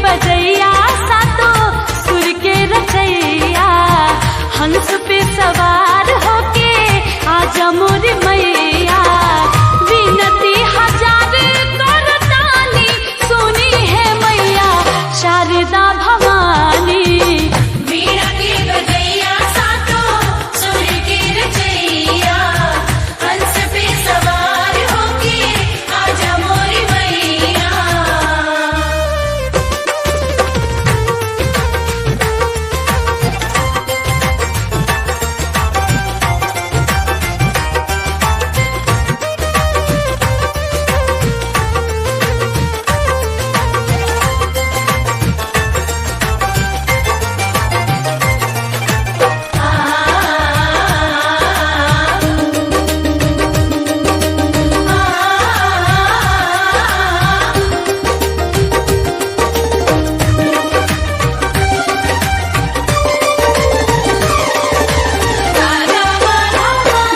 बजैया सातो सुर के रचैया, हंस पे सवार होके आजा मोर मैया। विनती हजार करतानी सुनी है मैया शारदा भवानी। वीणा के बजैया सातो सुर के रचैया, हंस पे सवार होके आजा मोर मैया।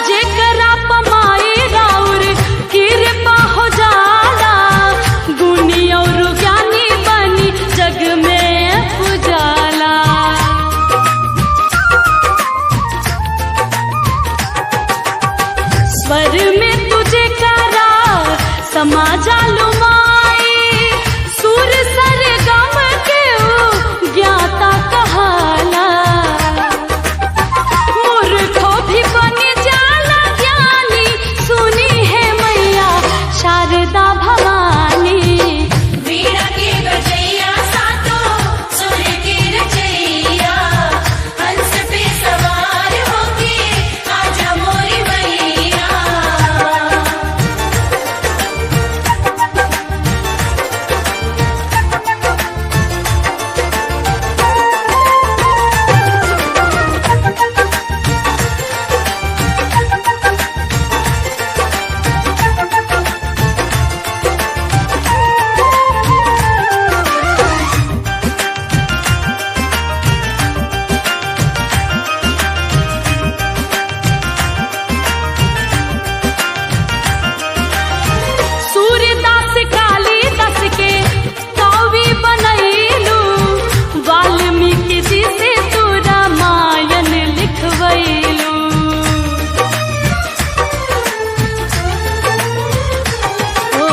जेकरा पमाई राउर कृपा हो जाला, गुणी और ज्ञानी बनी जग में पुजाला। स्वर में तुझे करा समा जालू माई, सुर सरगम के ज्ञाता कहाला। मूर्खों भी बन जाला ज्ञानी सुनी है मैया शारदा भवानी। वीणा के बजैया सातो सुर के रचैया, हंस पे सवार होके आजा मोर मैया। सूरदास कालिदास के कवि बनैलू, वाल्मीकि जी से तू रामायण लिखवैलू। ओ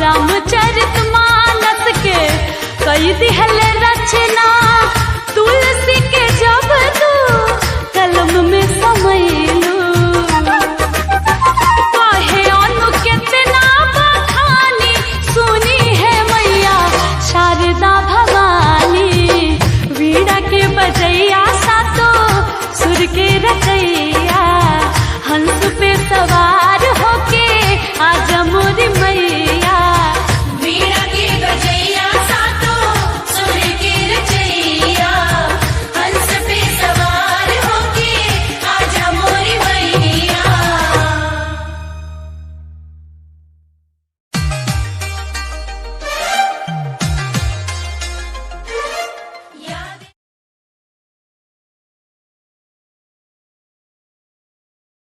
रामचरितमानस के कई दिहल रचना, तुलसी के जब तू कलम में समैलू। काहे अनु कितना बखानी सुनी है मैया शारदा भवानी। वीणा के बजैया सातो सुर के रचैया, हंस पे सवार